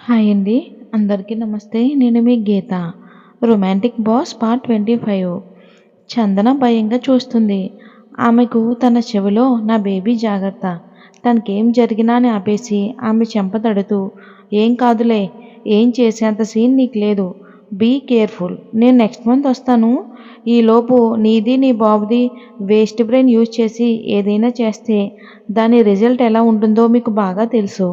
Hi అండి. అందరికీ నమస్తే. నేను మీ Geetha. Romantic boss part 25. Chandana భయంగా చూస్తుంది. ఆమెకు తన చెవిలో నా బేబీ జాగ్రత్త. తనకేం జరిగినా అని ఆపేసి ఆమె చెంప తడుతూ ఏం కాదులే. ఏం చేసేంత సీన్ నీకు లేదు. Be careful. నేను నెక్స్ట్ మంత్ వస్తాను. ఈలోపు నీది నీ బాబుది వేస్ట్ బ్రెయిన్ యూజ్ చేసి ఏదైనా చేస్తే దాని రిజల్ట్ ఎలా ఉంటుందో మీకు బాగా తెలుసు.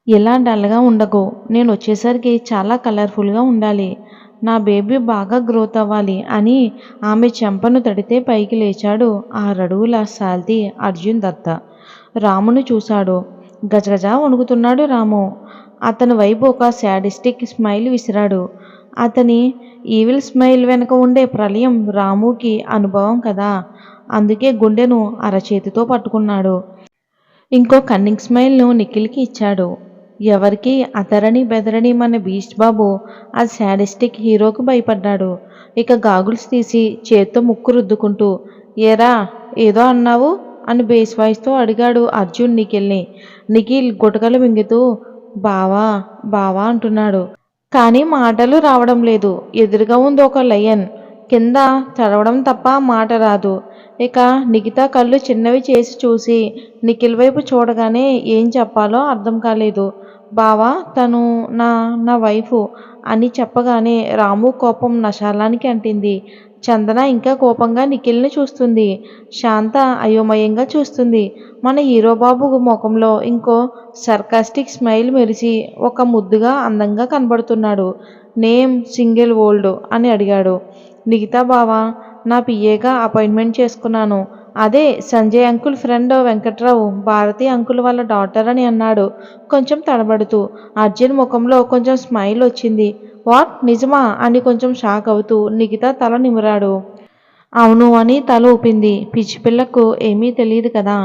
ఇలా డల్‌గా ఉండకు. నేనొచ్చేసరికి చాలా కలర్‌ఫుల్‌గా ఉండాలి. నా బేబీ బాగా గ్రోత్ అవ్వాలి అని ఆమె చెంపను తడితే పైకి లేచాడు 6 అడుగుల సాల్తీ అర్జున్ దత్త. రామును చూశాడు. గజగజ వణుకుతున్నాడు రాము. అతని వైపు ఒక శాడిస్టిక్ స్మైల్ విసిరాడు. అతని ఈవిల్ స్మైల్ వెనక ఉండే ప్రళయం రాముకి అనుభవం కదా! అందుకే గుండెను అరచేతితో పట్టుకున్నాడు. ఇంకో కన్నింగ్ స్మైల్‌ను నిఖిల్‌కి ఇచ్చాడు. ఎవరికీ అదరని బెదరని మన బీస్ట్ బాబు ఆ శాడిస్టిక్ హీరోకు భయపడ్డాడు. ఇక గాగుల్స్ తీసి చేత్తో ముక్కు రుద్దుకుంటూ ఏరా ఏదో అన్నావు అని బేస్ వాయిస్తో అడిగాడు అర్జున్ నిఖిల్ని. నిఖిల్ గుటకలు మింగుతూ బావా బావా అంటున్నాడు. కానీ మాటలు రావడం లేదు. ఎదురుగా ఉంది ఒక లయన్. కింద తడవడం తప్ప మాట రాదు. ఇక నిఖిత కళ్ళు చిన్నవి చేసి చూసి నిఖిల్ వైపు చూడగానే ఏం చెప్పాలో అర్థం కాలేదు. బావా తను నా నా వైఫు అని చెప్పగానే రాము కోపం నశాలానికి అంటింది. చందన ఇంకా కోపంగా నిఖిల్ని చూస్తుంది. శాంత అయోమయంగా చూస్తుంది. మన హీరో బాబు ముఖంలో ఇంకో సర్కాస్టిక్ స్మైల్ మెరిసి ఒక ముద్దుగా అందంగా కనబడుతున్నాడు. నేమ్ సింగిల్ ఓల్డ్ అని అడిగాడు. నిఖితా బావా నా పిఏగా అపాయింట్మెంట్ చేసుకున్నాను. అదే Sanjay uncle friend Venkatrao Bharati uncle వాళ్ళ డాటర్ అని అన్నాడు కొంచెం తడబడుతూ. అర్జున్ ముఖంలో కొంచెం స్మైల్ వచ్చింది. వాట్ నిజమా అని కొంచెం షాక్ అవుతూ నిఖిత తల నిమిరాడు. అవును అని తల ఊపింది. పిచ్చిపిల్లకు ఏమీ తెలియదు కదా.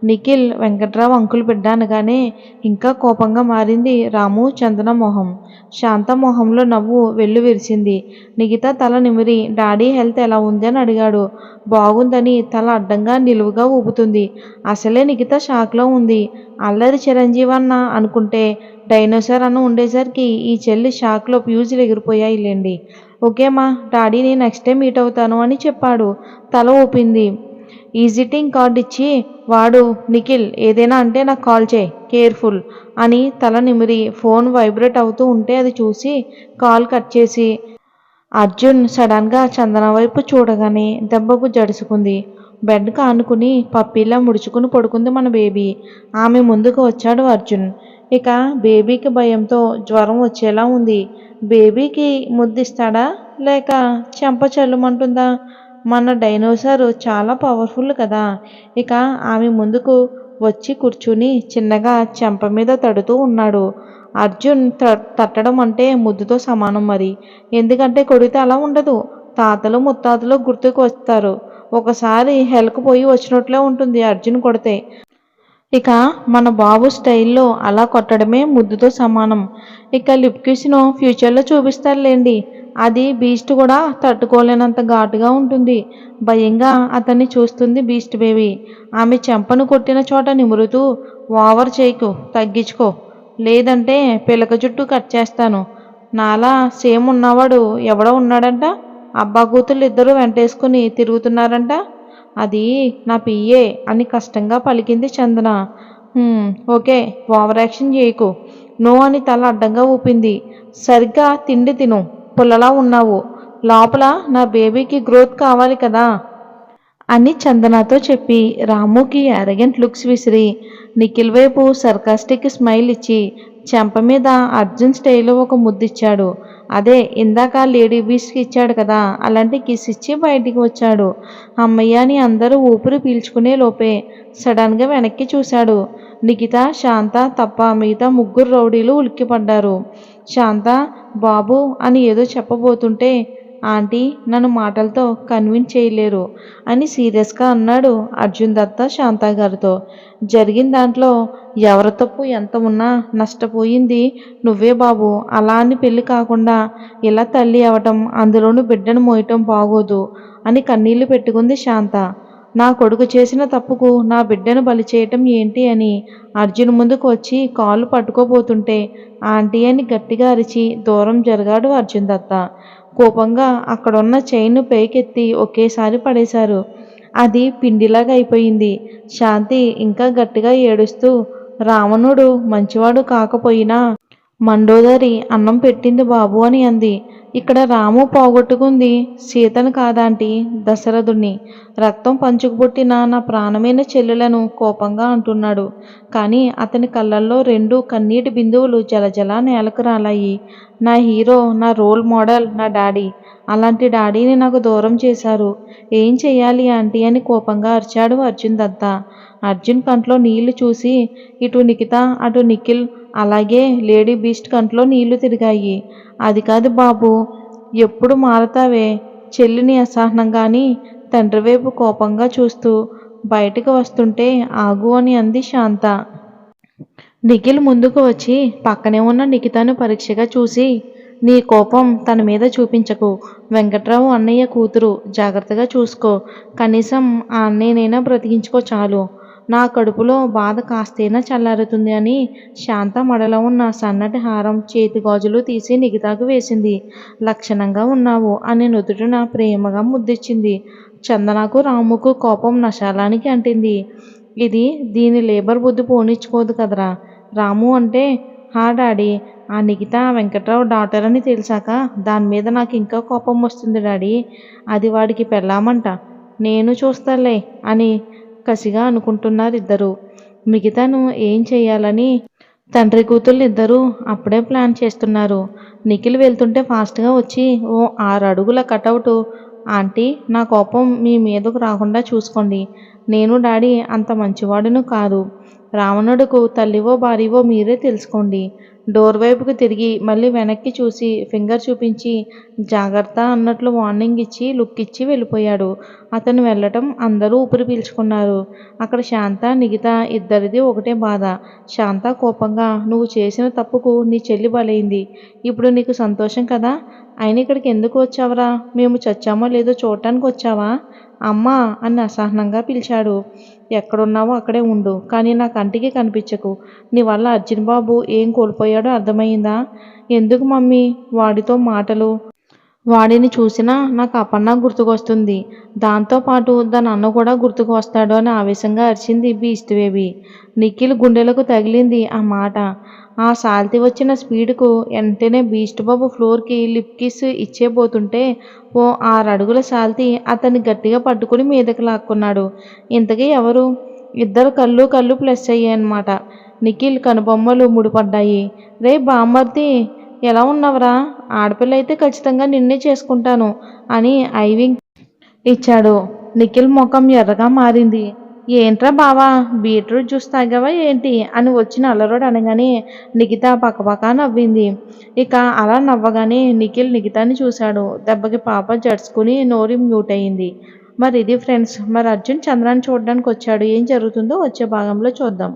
నిఖిల్ వెంకట్రావు అంకుల్ బిడ్డ అనగానే ఇంకా కోపంగా మారింది రాము చందన మొహం. శాంత మొహంలో నవ్వు వెల్లువిరిసింది. నిఖిత తల నిమిరి డాడీ హెల్త్ ఎలా ఉంది అని అడిగాడు. బాగుందని తల అడ్డంగా నిలువుగా ఊపుతుంది. అసలే నిఖిత షాక్లో ఉంది. అల్లరి చిరంజీవి అన్న అనుకుంటే డైనోసార్ అన్న ఉండేసరికి ఈ చెల్లి షాక్లో ఫ్యూజులు ఎగిరిపోయాయిలేండి. ఓకేమ్మా డాడీని నెక్స్ట్ టైం మీట్ అవుతాను అని చెప్పాడు. తల ఊపింది. ఈజిటింగ్ కార్డ్ ఇచ్చి వాడు నిఖిల్ ఏదైనా అంటే నాకు కాల్ చేయి కేర్ఫుల్ అని తల నిమిరి ఫోన్ వైబ్రేట్ అవుతూ ఉంటే అది చూసి కాల్ కట్ చేసి అర్జున్ సడన్గా చందన వైపు చూడగానే దెబ్బకు జడుసుకుంది. బెడ్కి ఆనుకుని పప్పీలా ముడుచుకుని పడుకుంది మన బేబీ. ఆమె ముందుకు వచ్చాడు అర్జున్. ఇక బేబీకి భయంతో జ్వరం వచ్చేలా ఉంది. బేబీకి ముద్దిస్తాడా లేక చెంప చల్లుమంటుందా? మన డైనోసార్ చాలా పవర్ఫుల్ కదా. ఇక ఆమె ముందుకు వచ్చి కూర్చుని చిన్నగా చెంప మీద తడుతూ ఉన్నాడు. అర్జున్ తట్టడం అంటే ముద్దుతో సమానం మరి. ఎందుకంటే కొడితే అలా ఉండదు. తాతలు ముత్తాతలు గుర్తుకు వస్తారు. ఒకసారి హెల్క్ పోయి వచ్చినట్లే ఉంటుంది అర్జున్ కొడితే. ఇక మన బాబు స్టైల్లో అలా కొట్టడమే ముద్దుతో సమానం. ఇక లిప్ కిస్‌ను ఫ్యూచర్‌లో చూపిస్తారులేండి. అది బీస్ట్ కూడా తట్టుకోలేనంత ఘాటుగా ఉంటుంది. భయంగా అతన్ని చూస్తుంది బీస్ట్ బేబీ. ఆమె చెంపను కొట్టిన చోట నిమురుతూ ఓవర్ చేయకు తగ్గించుకో. లేదంటే పిలక జుట్టు కట్ చేస్తాను. నాలా సేమ్ ఉన్నవాడు ఎవడో ఉన్నాడంట. అబ్బా కూతుళ్ళు ఇద్దరూ వెంటేసుకుని తిరుగుతున్నారంట. అది నా పిఏ అని కష్టంగా పలికింది చందన. ఓకే ఓవర్ యాక్షన్ చేయకు. నో అని తల అడ్డంగా ఊపింది. సరిగ్గా తిండి తిను. పుల్లలా ఉన్నావు. లోపల నా బేబీకి గ్రోత్ కావాలి కదా అని చందనతో చెప్పి రాముకి అరగెంట్ లుక్స్ విసిరి నిఖిల్ వైపు సర్కాస్టిక్ స్మైల్ ఇచ్చి చెంప మీద అర్జున్ స్టైల్లో ఒక ముద్దిచ్చాడు. అదే ఇందాక లేడీ బీస్ట్కి ఇచ్చాడు కదా అలాంటి కిస్ ఇచ్చి బయటికి వచ్చాడు. అమ్మయ్య అని అందరూ ఊపిరి పీల్చుకునే లోపే సడన్గా వెనక్కి చూశాడు. నిఖిత శాంత తప్ప మిగతా ముగ్గురు రౌడీలు ఉలిక్కిపడ్డారు. శాంత బాబు అని ఏదో చెప్పబోతుంటే ఆంటీ నన్ను మాటలతో కన్విన్స్ చేయలేరు అని సీరియస్గా అన్నాడు అర్జున్ దత్త శాంత గారితో. జరిగిన దాంట్లో ఎవరి తప్పు ఎంత ఉన్నా నష్టపోయింది నువ్వే బాబు. అలా అని పెళ్లి కాకుండా ఇలా తల్లి అవటం అందులోనూ బిడ్డను మోయటం బాగోదు అని కన్నీళ్లు పెట్టుకుంది శాంత. నా కొడుకు చేసిన తప్పుకు నా బిడ్డను బలి చేయటం ఏంటి అని అర్జున్ ముందుకు వచ్చి కాళ్ళు పట్టుకోబోతుంటే ఆంటీ అని గట్టిగా అరిచి దూరం జరిగాడు అర్జున్ దత్త. కోపంగా అక్కడున్న చైన్ను పైకెత్తి ఒకేసారి పడేశారు. అది పిండిలాగా అయిపోయింది. శాంతి ఇంకా గట్టిగా ఏడుస్తూ, రావణుడు మంచివాడు కాకపోయినా మండోదరి అన్నం పెట్టింది బాబు అని అంది. ఇక్కడ రాము పోగొట్టుకుంది సీతను కాదాంటీ, దశరథుణ్ణి. రక్తం పంచుకు పుట్టిన నా ప్రాణమైన చెల్లెలను కోపంగా అంటున్నాడు. కానీ అతని కళ్ళల్లో 2 కన్నీటి బిందువులు జలజల నేలకు రాలాయి. నా హీరో, నా రోల్ మోడల్, నా డాడీ. అలాంటి డాడీని నాకు దూరం చేశారు. ఏం చెయ్యాలి ఆంటీ అని కోపంగా అరిచాడు అర్జున్ దత్త. అర్జున్ కంట్లో నీళ్లు చూసి ఇటు నిఖిత, అటు నిఖిల్, అలాగే లేడీ బీస్ట్ కంట్లో నీళ్లు తిరిగాయి. అది కాదు బాబు, ఎప్పుడు మారతావే? చెల్లిని అసహనంగాని తండ్రి వైపు కోపంగా చూస్తూ బయటికి వస్తుంటే ఆగు అని అంది శాంత. నిఖిల్ ముందుకు వచ్చి పక్కనే ఉన్న నిఖితను పరీక్షగా చూసి, నీ కోపం తన మీద చూపించకు. వెంకట్రావు అన్నయ్య కూతురు, జాగ్రత్తగా చూసుకో. కనీసం ఆ అన్నయ్యనైనా బ్రతికించుకో చాలు. నా కడుపులో బాధ కాస్తైనా చల్లారుతుంది అని శాంత మెడలో ఉన్న సన్నటి హారం, చేతి గాజులు తీసి నిఖితాకు వేసింది. లక్షణంగా ఉన్నావు అని నుదుటిన ప్రేమగా ముద్దిచ్చింది. చందనకు రాముకు కోపం నశాలానికి అంటింది. ఇది దీని లేబర్ బుద్ధి పోనిచ్చుకోదు కదరా. రాము అంటే, హా డాడీ, ఆ నిఖిత వెంకట్రావు డాటర్ అని తెలిసాక దాని మీద నాకు ఇంకా కోపం వస్తుంది డాడీ. అది వాడికి పెళ్ళామంట. నేను చూస్తాలే అని కసిగా అనుకుంటున్నారిద్దరూ. మిగతాను ఏం చెయ్యాలని తండ్రి కూతుళ్ళు ఇద్దరూ అప్పుడే ప్లాన్ చేస్తున్నారు. నిఖిల్ వెళ్తుంటే ఫాస్ట్గా వచ్చి ఓ 6 అడుగుల కటౌటు, ఆంటీ నా కోపం మీ మీదకు రాకుండా చూసుకోండి. నేను డాడీ అంత మంచివాడును కాదు. రావణుడుకు తల్లివో భార్యవో మీరే తెలుసుకోండి. డోర్ వైపుకు తిరిగి మళ్ళీ వెనక్కి చూసి ఫింగర్ చూపించి జాగ్రత్త అన్నట్లు వార్నింగ్ ఇచ్చి లుక్ ఇచ్చి వెళ్ళిపోయాడు. అతను వెళ్ళటం అందరూ ఊపిరి పీల్చుకున్నారు. అక్కడ శాంత, నిఖిత ఇద్దరిది ఒకటే బాధ. శాంత కోపంగా, నువ్వు చేసిన తప్పుకు నీ చెల్లి బలైంది. ఇప్పుడు నీకు సంతోషం కదా? అయినా ఇక్కడికి ఎందుకు వచ్చావరా? మేము చచ్చామో లేదో చూడటానికి వచ్చావా? అమ్మా అని అసహనంగా పిలిచాడు. ఎక్కడున్నావో అక్కడే ఉండు, కానీ నా కంటికి కనిపించకు. నీ వల్ల అర్జున్ బాబు ఏం కోల్పోయాడో అర్థమైందా? ఎందుకు మమ్మీ వాడితో మాటలు? వాడిని చూసినా నాకు అపర్ణ గుర్తుకొస్తుంది. దాంతోపాటు దాని అన్న కూడా గుర్తుకు వస్తాడు అని ఆవేశంగా అరిచింది బీస్ట్ బేబీ. నిఖిల్ గుండెలకు తగిలింది ఆ మాట. ఆ సాల్తి వచ్చిన స్పీడ్కు వెంటనే బీస్ట్ బాబు ఫ్లోర్కి లిప్ కిస్ ఇచ్చేపోతుంటే ఓ 6 అడుగుల సాల్తి అతన్ని గట్టిగా పట్టుకుని మీదకి లాక్కున్నాడు. ఇంతకీ ఎవరు? ఇద్దరు కళ్ళు ప్లస్ అయ్యాయన్నమాట. నిఖిల్ కనుబొమ్మలు ముడిపడ్డాయి. రే బామ్మర్ది, ఎలా ఉన్నావురా? ఆడపిల్ల అయితే ఖచ్చితంగా నిన్నే చేసుకుంటాను అని ఐవింగ్ ఇచ్చాడు. నిఖిల్ ముఖం ఎర్రగా మారింది. ఏంట్రా బావా, బీట్రూట్ జ్యూస్ తాగావా ఏంటి అని వచ్చిన అల్లరోడు అనగానే నిఖిత పక్కపక్క నవ్వింది. ఇక అలా నవ్వగానే నిఖిల్ నిఖితాని చూశాడు. దెబ్బకి పాప జడ్చుకుని నోరు మ్యూట్ అయింది. మరి ఇది ఫ్రెండ్స్, మరి అర్జున్ చంద్రాన్ని చూడడానికి వచ్చాడు. ఏం జరుగుతుందో వచ్చే భాగంలో చూద్దాం.